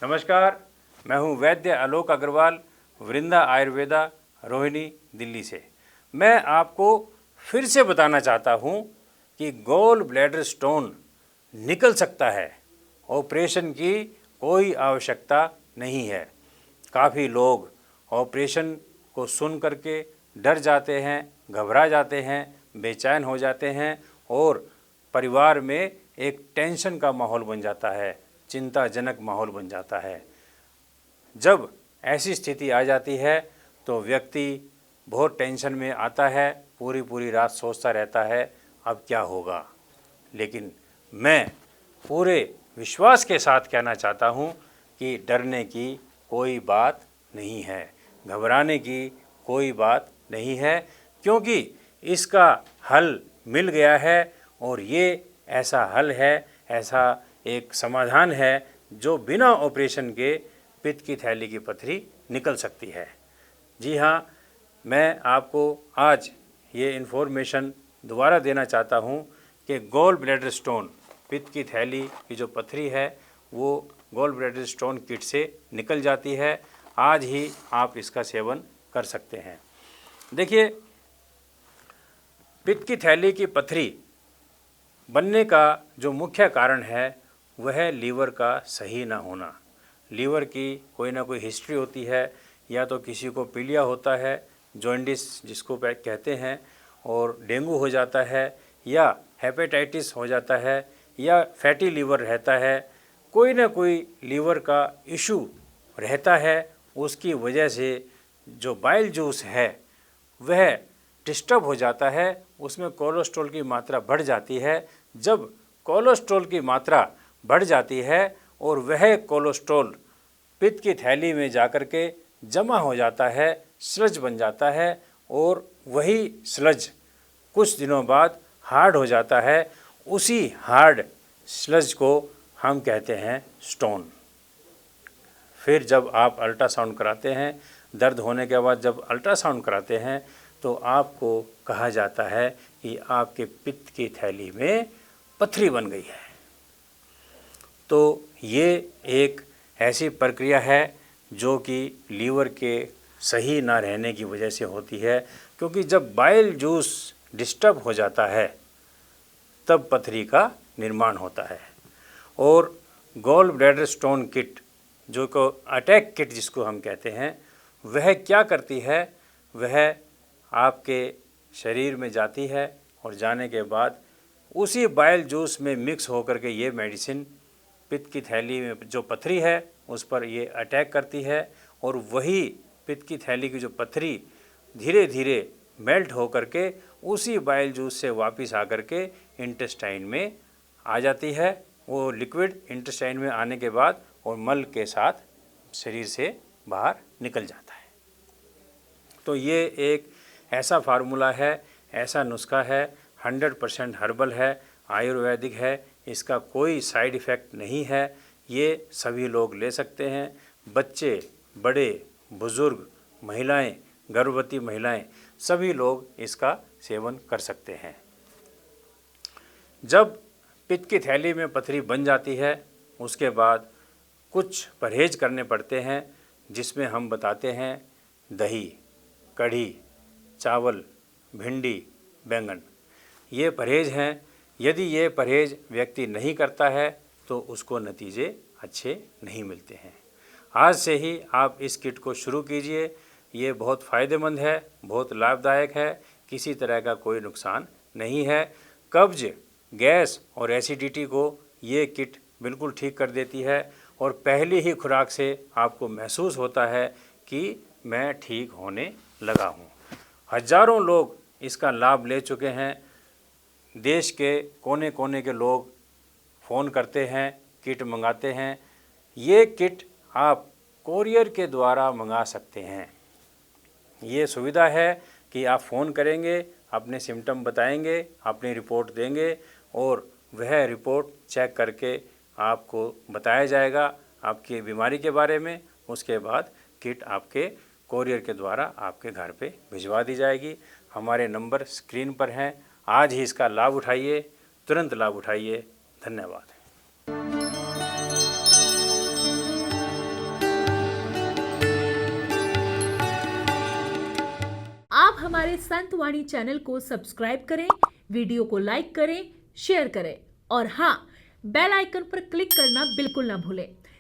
नमस्कार, मैं हूं वैद्य आलोक अग्रवाल, वृंदा आयुर्वेदा, रोहिणी, दिल्ली से। मैं आपको फिर से बताना चाहता हूं कि गॉल ब्लैडर स्टोन निकल सकता है, ऑपरेशन की कोई आवश्यकता नहीं है। काफ़ी लोग ऑपरेशन को सुन करके डर जाते हैं, घबरा जाते हैं, बेचैन हो जाते हैं और परिवार में एक टेंशन का माहौल बन जाता है, चिंताजनक माहौल बन जाता है। जब ऐसी स्थिति आ जाती है तो व्यक्ति बहुत टेंशन में आता है, पूरी पूरी रात सोचता रहता है अब क्या होगा। लेकिन मैं पूरे विश्वास के साथ कहना चाहता हूँ कि डरने की कोई बात नहीं है, घबराने की कोई बात नहीं है, क्योंकि इसका हल मिल गया है और ये ऐसा हल है, ऐसा एक समाधान है जो बिना ऑपरेशन के पित्त की थैली की पथरी निकल सकती है। जी हाँ, मैं आपको आज ये इन्फॉर्मेशन दोबारा देना चाहता हूँ कि गॉल ब्लैडर स्टोन, पित्त की थैली की जो पथरी है वो गॉल ब्लैडर स्टोन किट से निकल जाती है। आज ही आप इसका सेवन कर सकते हैं। देखिए, पित्त की थैली की पथरी बनने का जो मुख्य कारण है वह लीवर का सही ना होना। लीवर की कोई ना कोई हिस्ट्री होती है, या तो किसी को पीलिया होता है, जॉन्डिस जिसको कहते हैं, और डेंगू हो जाता है, या हेपेटाइटिस हो जाता है, या फैटी लीवर रहता है। कोई ना कोई लीवर का इशू रहता है। उसकी वजह से जो बाइल जूस है वह डिस्टर्ब हो जाता है, उसमें कोलेस्ट्रॉल की मात्रा बढ़ जाती है। जब कोलेस्ट्रॉल की मात्रा बढ़ जाती है और वह कोलेस्ट्रॉल पित्त की थैली में जाकर के जमा हो जाता है, स्लज बन जाता है, और वही स्लज कुछ दिनों बाद हार्ड हो जाता है। उसी हार्ड स्लज को हम कहते हैं स्टोन। फिर जब आप अल्ट्रासाउंड कराते हैं, दर्द होने के बाद जब अल्ट्रासाउंड कराते हैं तो आपको कहा जाता है कि आपके पित्त की थैली में पथरी बन गई है। तो ये एक ऐसी प्रक्रिया है जो कि लीवर के सही ना रहने की वजह से होती है, क्योंकि जब बाइल जूस डिस्टर्ब हो जाता है तब पथरी का निर्माण होता है। और गॉल ब्लैडर स्टोन किट, जो को अटैक किट जिसको हम कहते हैं, वह क्या करती है, वह आपके शरीर में जाती है और जाने के बाद उसी बाइल जूस में मिक्स होकर के ये मेडिसिन पित्त की थैली में जो पथरी है उस पर ये अटैक करती है, और वही पित्त की थैली की जो पथरी धीरे धीरे मेल्ट होकर के उसी बाइल जूस से वापस आकर के इंटेस्टाइन में आ जाती है। वो लिक्विड इंटेस्टाइन में आने के बाद और मल के साथ शरीर से बाहर निकल जाता है। तो ये एक ऐसा फार्मूला है, ऐसा नुस्खा है, 100% हर्बल है, आयुर्वेदिक है, इसका कोई साइड इफ़ेक्ट नहीं है। ये सभी लोग ले सकते हैं, बच्चे, बड़े, बुज़ुर्ग, महिलाएं, गर्भवती महिलाएं, सभी लोग इसका सेवन कर सकते हैं। जब पित्त की थैली में पथरी बन जाती है उसके बाद कुछ परहेज करने पड़ते हैं, जिसमें हम बताते हैं दही, कढ़ी, चावल, भिंडी, बैंगन, ये परहेज हैं। यदि ये परहेज व्यक्ति नहीं करता है तो उसको नतीजे अच्छे नहीं मिलते हैं। आज से ही आप इस किट को शुरू कीजिए। ये बहुत फ़ायदेमंद है, बहुत लाभदायक है, किसी तरह का कोई नुकसान नहीं है। कब्ज, गैस और एसिडिटी को ये किट बिल्कुल ठीक कर देती है, और पहली ही खुराक से आपको महसूस होता है कि मैं ठीक होने लगा हूँ। हजारों लोग इसका लाभ ले चुके हैं। देश के कोने कोने के लोग फ़ोन करते हैं, किट मंगाते हैं। ये किट आप कोरियर के द्वारा मंगा सकते हैं। ये सुविधा है कि आप फ़ोन करेंगे, अपने सिम्टम बताएंगे, अपनी रिपोर्ट देंगे, और वह रिपोर्ट चेक करके आपको बताया जाएगा आपकी बीमारी के बारे में। उसके बाद किट आपके कोरियर के द्वारा आपके घर पे भिजवा दी जाएगी। हमारे नंबर स्क्रीन पर हैं। आज ही इसका लाभ उठाइए, तुरंत लाभ उठाइए। धन्यवाद। आप हमारे संतवाणी चैनल को सब्सक्राइब करें, वीडियो को लाइक करें, शेयर करें और हाँ, बेल आइकन पर क्लिक करना बिल्कुल ना भूलें।